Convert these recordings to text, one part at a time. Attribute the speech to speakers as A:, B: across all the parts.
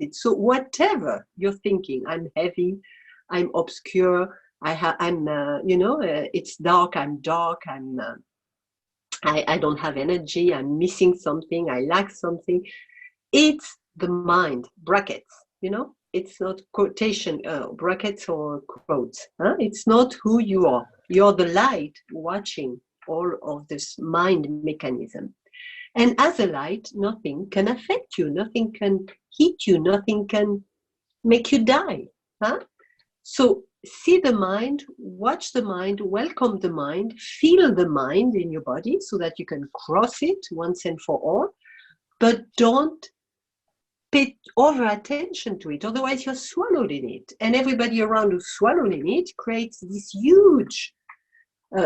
A: it. So whatever you're thinking, I'm heavy, I'm obscure, I'm, it's dark, I'm dark, I don't have energy, I'm missing something, I lack something. It's the mind, brackets, it's not quotation, brackets or quotes. It's not who you are. You're the light watching all of this mind mechanism. And as a light, nothing can affect you, nothing can hit you, nothing can make you die. So see the mind, watch the mind, welcome the mind, feel the mind in your body so that you can cross it once and for all, but don't pay over attention to it, otherwise you're swallowed in it. And everybody around who's swallowed in it creates this huge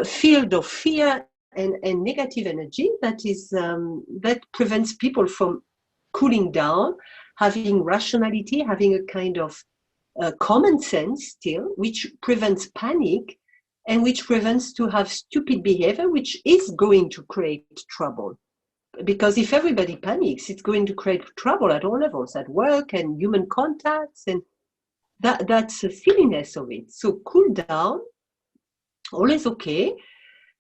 A: field of fear and negative energy that prevents people from cooling down, having rationality, having a kind of common sense still, which prevents panic and which prevents to have stupid behavior, which is going to create trouble. Because if everybody panics, it's going to create trouble at all levels, at work and human contacts, and that's the silliness of it. So cool down, all is okay,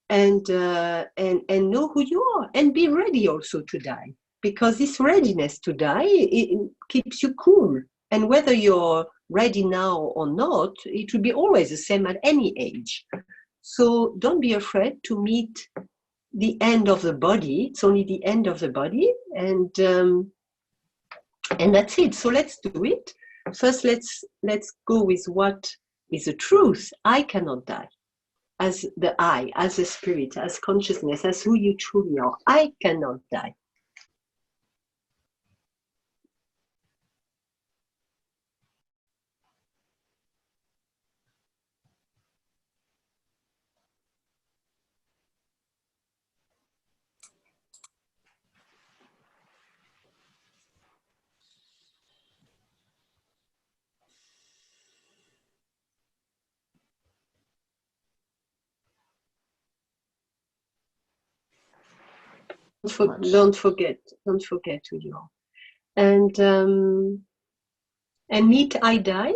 A: and know who you are, and be ready also to die, because this readiness to die, it keeps you cool. And whether you're ready now or not, it will be always the same at any age. So don't be afraid to meet the end of the body. It's only the end of the body, and that's it. So let's do it. First, let's go with what is the truth. I cannot die. As the I, as a spirit, as consciousness, as who you truly are. I cannot die. Don't forget who you are. And meet I die.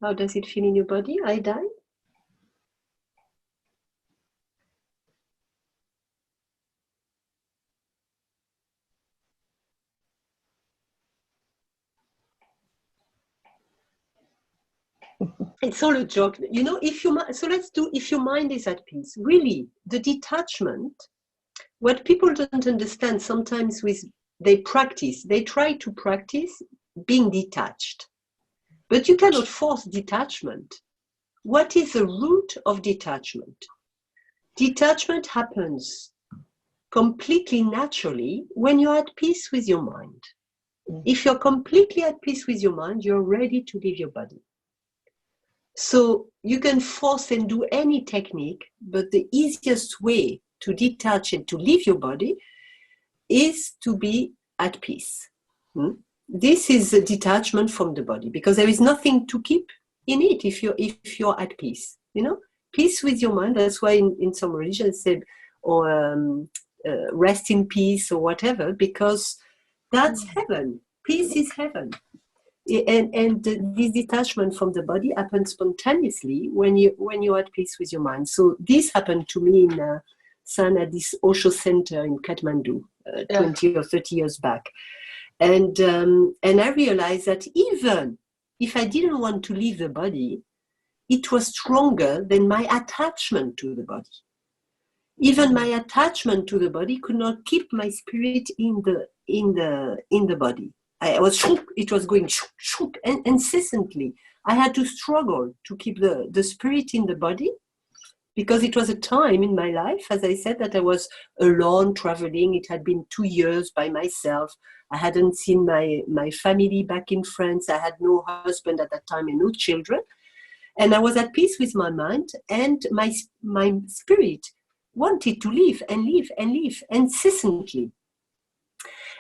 A: How does it feel in your body? I die. It's all a joke, if your mind is at peace, really, the detachment, what people don't understand sometimes they try to practice being detached, but you cannot force detachment. What is the root of detachment? Detachment happens completely naturally when you're at peace with your mind. If you're completely at peace with your mind, you're ready to leave your body. So you can force and do any technique, but the easiest way to detach and to leave your body is to be at peace. This is a detachment from the body, because there is nothing to keep in it if you're at peace. Peace with your mind. That's why in some religions say, or rest in peace or whatever, because that's heaven. Peace is heaven. And this detachment from the body happens spontaneously when you're at peace with your mind. So this happened to me in San at this Osho center in Kathmandu 20 or 30 years back. And I realized that even if I didn't want to leave the body, it was stronger than my attachment to the body. Even my attachment to the body could not keep my spirit in the body. It was going and incessantly. I had to struggle to keep the spirit in the body, because it was a time in my life, as I said, that I was alone traveling. It had been 2 years by myself. I hadn't seen my family back in France. I had no husband at that time and no children. And I was at peace with my mind, and my spirit wanted to live and live and live incessantly.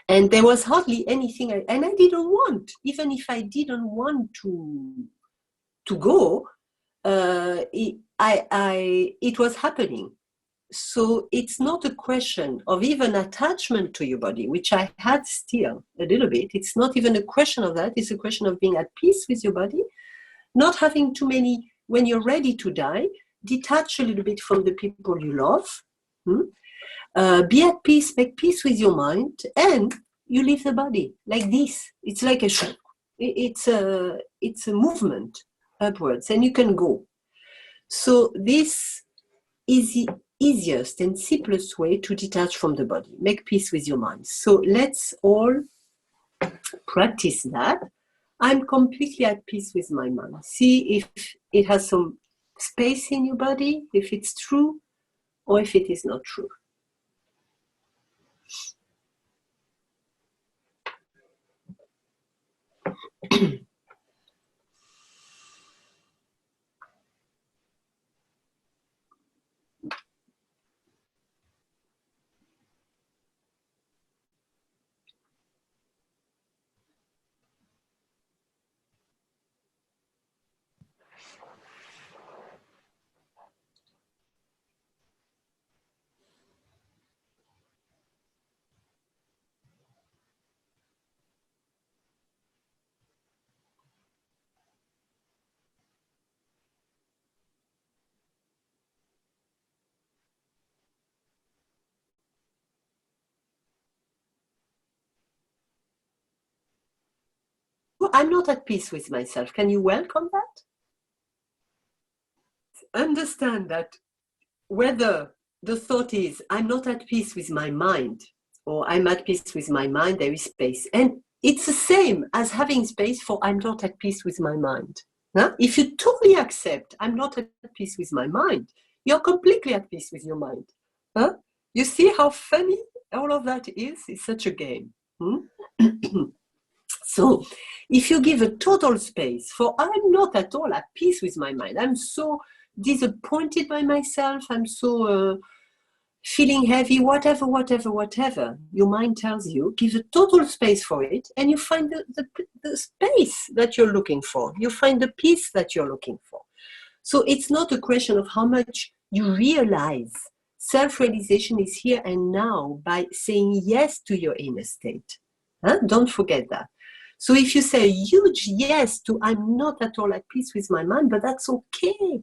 A: And there was hardly anything, and I didn't want, even if I didn't want to go, it was happening. So it's not a question of even attachment to your body, which I had still a little bit. It's not even a question of that. It's a question of being at peace with your body, not having too many, when you're ready to die, detach a little bit from the people you love. Be at peace, make peace with your mind, and you leave the body like this. It's like it's a movement upwards, and you can go. So this is the easiest and simplest way to detach from the body. Make peace with your mind. So let's all practice that. I'm completely at peace with my mind. See if it has some space in your body, if it's true, or if it is not true. I'm not at peace with myself. Can you welcome that? Understand that whether the thought is, I'm not at peace with my mind, or I'm at peace with my mind, there is space. And it's the same as having space for I'm not at peace with my mind. Huh? If you totally accept I'm not at peace with my mind, you're completely at peace with your mind. Huh? You see how funny all of that is? It's such a game. So if you give a total space for I'm not at all at peace with my mind, I'm so disappointed by myself, I'm so feeling heavy, whatever, your mind tells you, give a total space for it, and you find the space that you're looking for. You find the peace that you're looking for. So it's not a question of how much you realize. Self-realization is here and now by saying yes to your inner state. Don't forget that. So if you say a huge yes to I'm not at all at peace with my mind, but that's okay.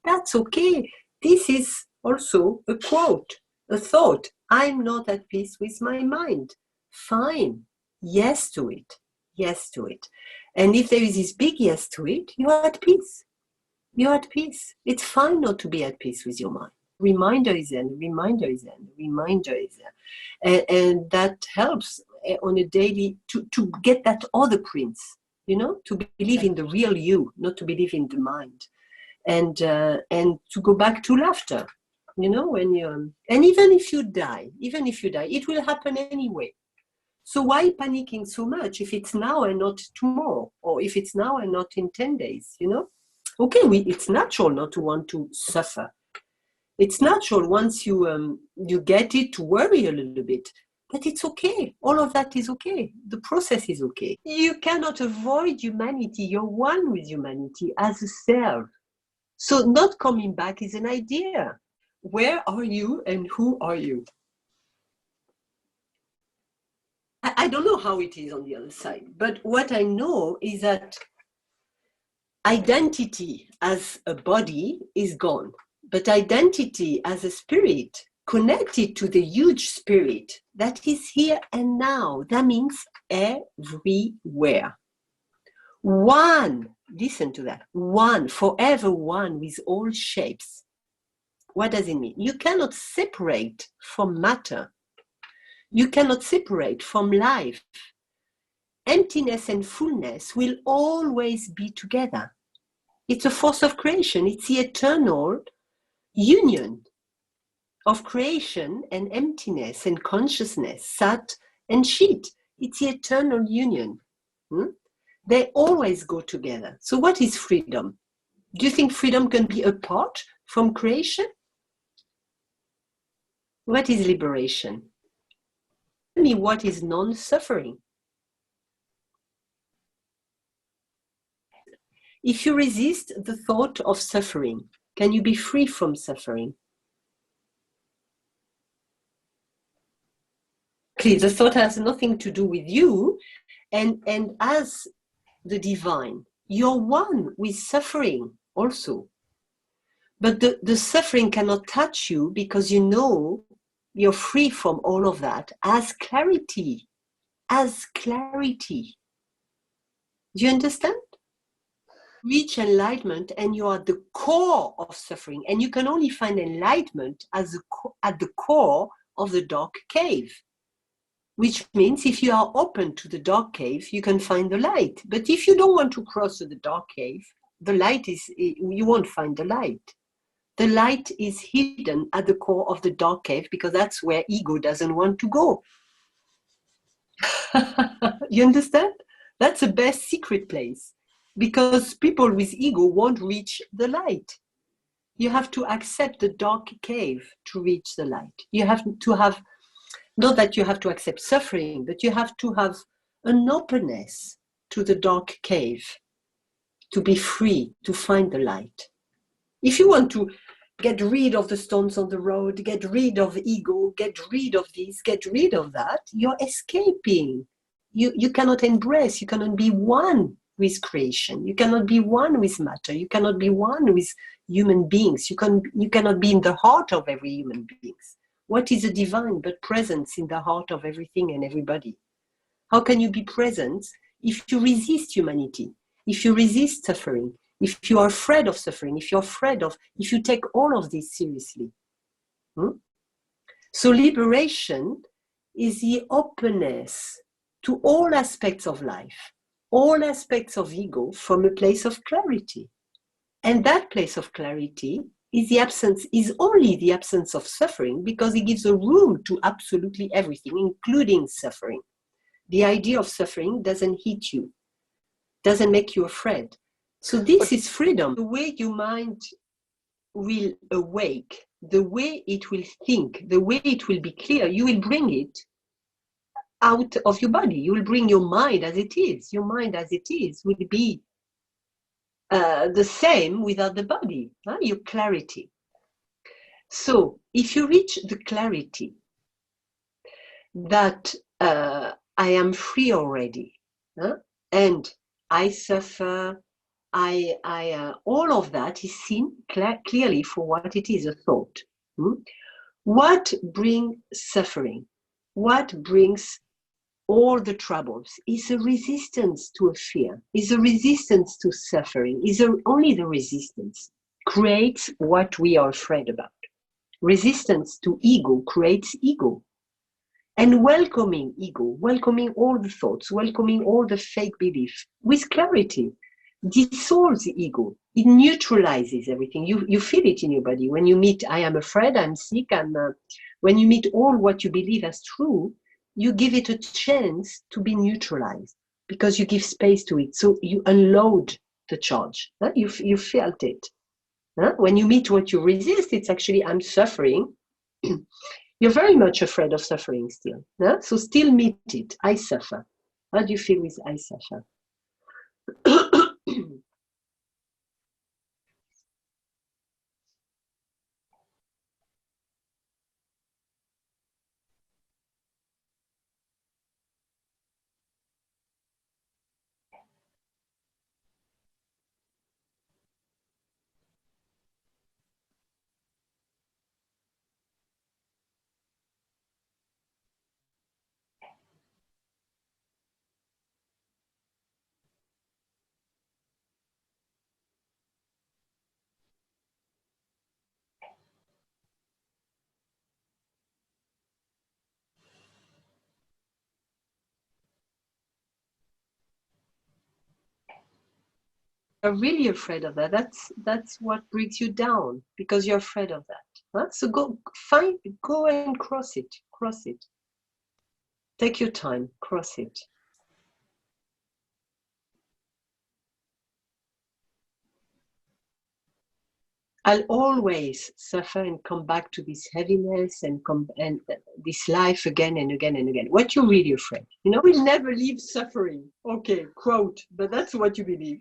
A: That's okay. This is also a quote, a thought. I'm not at peace with my mind. Fine. Yes to it. Yes to it. And if there is this big yes to it, you're at peace. You're at peace. It's fine not to be at peace with your mind. Reminder is in, reminder is in, reminder is there. And that helps on a daily to get that other prince, to believe in the real you, not to believe in the mind. And to go back to laughter, when you and even if you die, it will happen anyway. So why panicking so much if it's now and not tomorrow, or if it's now and not in 10 days, Okay, it's natural not to want to suffer. It's natural once you get it to worry a little bit, but it's okay. All of that is okay. The process is okay. You cannot avoid humanity. You're one with humanity as a self. So not coming back is an idea. Where are you and who are you? I don't know how it is on the other side, but what I know is that identity as a body is gone, but identity as a spirit connected to the huge spirit that is here and now, that means everywhere. One, listen to that, one, forever one with all shapes. What does it mean? You cannot separate from matter. You cannot separate from life. Emptiness and fullness will always be together. It's a force of creation. It's the eternal union of creation and emptiness and consciousness, sat and chit. It's the eternal union. They always go together. So what is freedom? Do you think freedom can be apart from creation? What is liberation? Tell me what is non-suffering. If you resist the thought of suffering, can you be free from suffering? Exactly. The thought has nothing to do with you. And as the divine, you're one with suffering also. But the suffering cannot touch you because you know you're free from all of that as clarity. As clarity. Do you understand? Reach enlightenment and you are the core of suffering. And you can only find enlightenment at the core of the dark cave. Which means if you are open to the dark cave, you can find the light. But if you don't want to cross to the dark cave, you won't find the light. The light is hidden at the core of the dark cave because that's where ego doesn't want to go. You understand? That's the best secret place because people with ego won't reach the light. You have to accept the dark cave to reach the light. You have to have, not that you have to accept suffering, but you have to have an openness to the dark cave to be free, to find the light. If you want to get rid of the stones on the road, get rid of ego, get rid of this, get rid of that, you're escaping. You cannot embrace, you cannot be one with creation. You cannot be one with matter. You cannot be one with human beings. You cannot be in the heart of every human being. What is a divine but presence in the heart of everything and everybody? How can you be present if you resist humanity, if you resist suffering, if you are afraid of suffering, if you take all of this seriously? So liberation is the openness to all aspects of life, all aspects of ego from a place of clarity. And that place of clarity is only the absence of suffering because it gives a room to absolutely everything, including suffering. The idea of suffering doesn't hit you, doesn't make you afraid. So this is freedom. The way your mind will awake, the way it will think, the way it will be clear, you will bring it out of your body. You will bring your mind as it is. Your mind as it is will be the same without the body, your clarity. So if you reach the clarity that I am free already, and I suffer, all of that is seen clearly for what it is, a thought. What brings suffering? What brings all the troubles is a resistance to a fear, is a resistance to suffering, only the resistance creates what we are afraid about. Resistance to ego creates ego. And welcoming ego, welcoming all the thoughts, welcoming all the fake beliefs with clarity dissolves the ego. It neutralizes everything. You feel it in your body. When you meet, I am afraid, I'm sick, when you meet all what you believe as true, you give it a chance to be neutralized because you give space to it. So you unload the charge. You felt it. When you meet what you resist, it's actually, I'm suffering. You're very much afraid of suffering still. So still meet it. I suffer. How do you feel with I suffer? You're really afraid of that. That's what brings you down because you're afraid of that. So go and cross it. Cross it. Take your time. Cross it. I'll always suffer and come back to this heaviness and this life again and again and again. What you're really afraid, we'll never leave suffering. Okay, quote, but that's what you believe.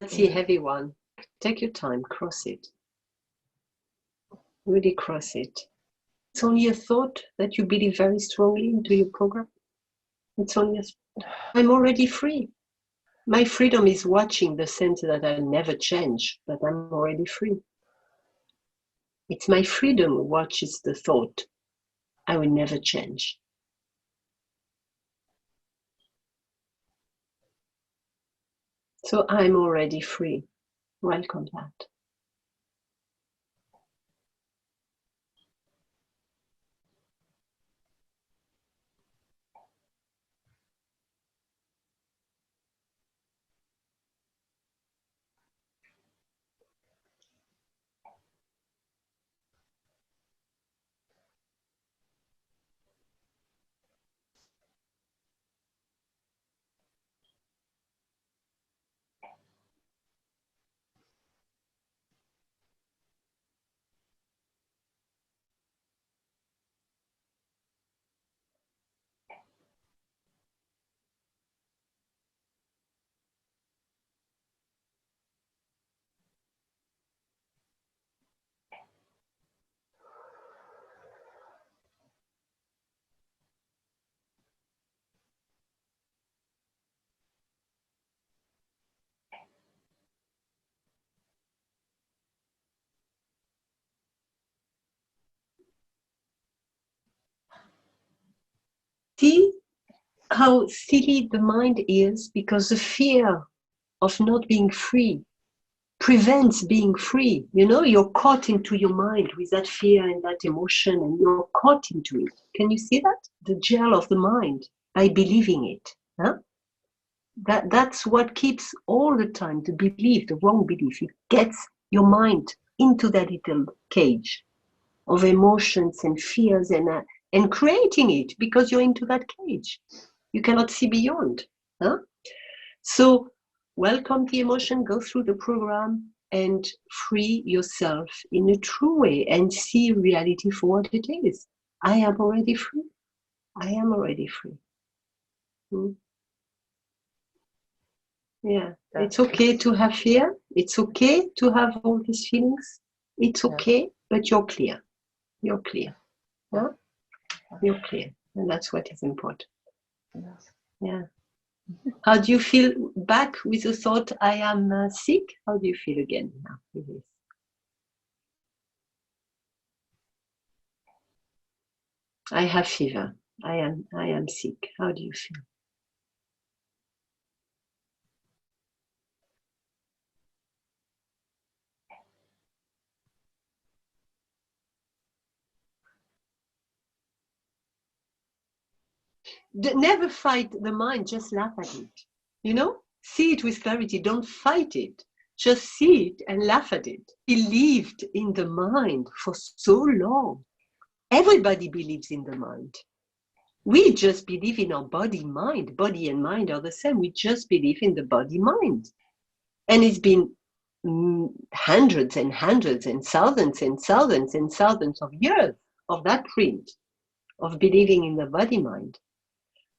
A: That's the heavy one. Take your time, cross it. Really cross it. It's only a thought that you believe very strongly into your program. It's only I'm already free. My freedom is watching the sense that I'll never change, but I'm already free. It's my freedom who watches the thought, I will never change. So I'm already free. Welcome that. See how silly the mind is, because the fear of not being free prevents being free. You know, you're caught into your mind with that fear and that emotion, and you're caught into it. Can you see that? The jail of the mind, by believing it. Huh? That's what keeps all the time the belief, the wrong belief. It gets your mind into that little cage of emotions and fears and creating it because you're into that cage. You cannot see beyond. Huh? So welcome the emotion, go through the program and free yourself in a true way and see reality for what it is. I am already free. I am already free. Yeah, it's okay to have fear. It's okay to have all these feelings. It's okay, but you're clear. You're clear. Yeah? You're clear. And that's what is important.
B: Yes.
A: Yeah. How do you feel back with the thought, I am sick? How do you feel again now with this? I have fever. I am sick. How do you feel? Never fight the mind, just laugh at it. You know? See it with clarity. Don't fight it. Just see it and laugh at it. Believed in the mind for so long. Everybody believes in the mind. We just believe in our body mind. Body and mind are the same. We just believe in the body mind. And it's been hundreds and hundreds and thousands and thousands and thousands of years of that print of believing in the body mind.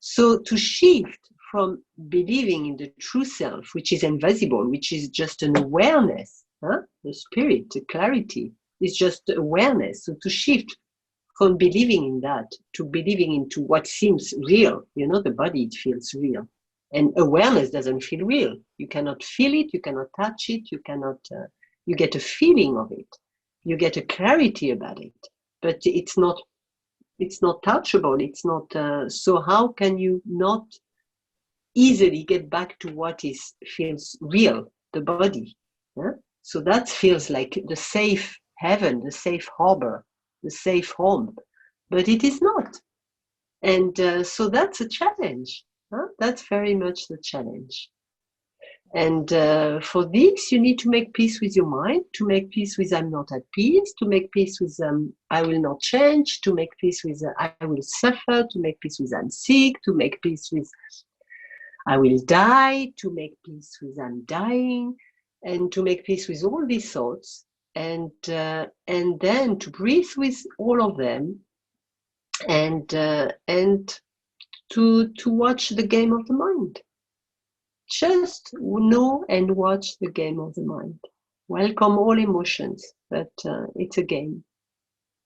A: So to shift from believing in the true self, which is invisible, which is just an awareness, the spirit, the clarity, is just awareness. So to shift from believing in that to believing into what seems real, you know, the body, it feels real. And awareness doesn't feel real. You cannot feel it, you cannot touch it, you cannot, you get a feeling of it. You get a clarity about it, but it's not touchable. It's not, so how can you not easily get back to what feels real, the body? Yeah? So that feels like the safe heaven, the safe harbor, the safe home, but it is not. And so that's a challenge. That's very much the challenge. And for this, you need to make peace with your mind, to make peace with I'm not at peace, to make peace with I will not change, to make peace with I will suffer, to make peace with I'm sick, to make peace with I will die, to make peace with I'm dying, and to make peace with all these thoughts, and then to breathe with all of them, and to watch the game of the mind. Just know and watch the game of the mind. Welcome all emotions, but it's a game,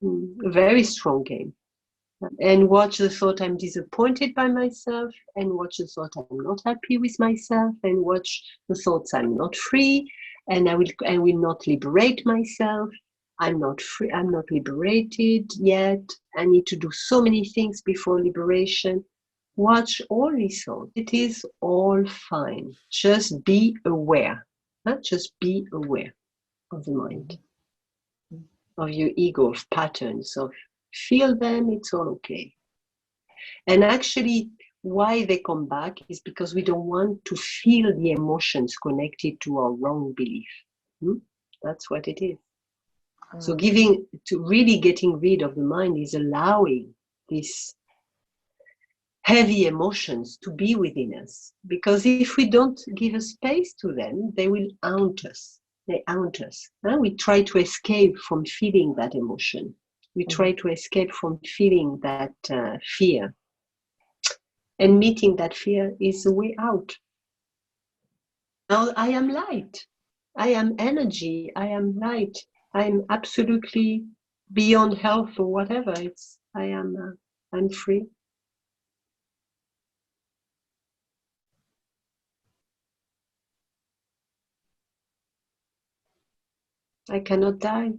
A: a very strong game. And watch the thought I'm disappointed by myself, and watch the thought I'm not happy with myself, and watch the thoughts I'm not free, and I will not liberate myself. I'm not free, I'm not liberated yet. I need to do so many things before liberation. Watch all these thoughts. It is all fine. Just be aware. Just be aware of the mind, of your ego, of patterns, of feel them, it's all okay. And actually, why they come back is because we don't want to feel the emotions connected to our wrong belief. That's what it is. So really getting rid of the mind is allowing these heavy emotions to be within us. Because if we don't give a space to them, they will haunt us. They haunt us. We try to escape from feeling that emotion. We try to escape from feeling that fear. And meeting that fear is the way out. Now I am light. I am energy. I am light. I'm absolutely beyond health or whatever. I'm free. I cannot die.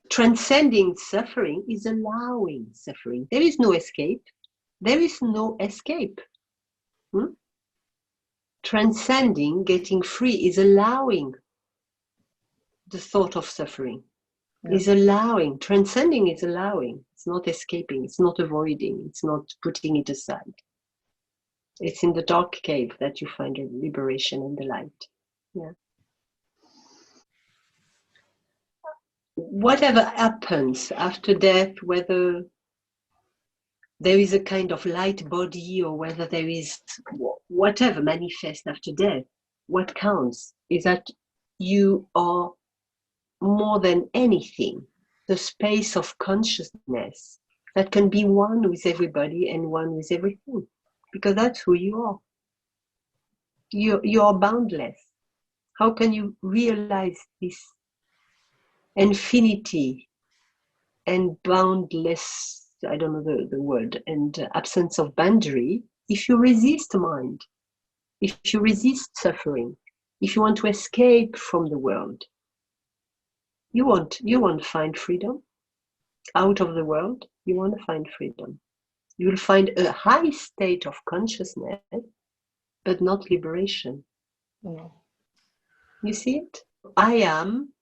A: Transcending suffering is allowing suffering. There is no escape. There is no escape. Transcending, getting free, is allowing the thought of suffering. Is allowing. Transcending is allowing. It's not escaping. It's not avoiding. It's not putting it aside. It's in the dark cave that you find a liberation in the light. Yeah. Whatever happens after death, whether there is a kind of light body or whether there is whatever manifests after death, what counts is that you are more than anything the space of consciousness that can be one with everybody and one with everything, because that's who you are. You are boundless. How can you realize this infinity and boundless, I don't know the word, and absence of boundary, if you resist mind, if you resist suffering, if you want to escape from the world, you won't find freedom. Out of the world, you want to find freedom. You will find a high state of consciousness, but not liberation. You see it? I am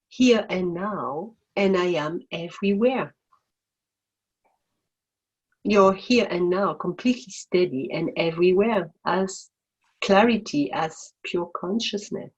A: here and now, and I am everywhere. You're here and now, completely steady and everywhere, as clarity, as pure consciousness.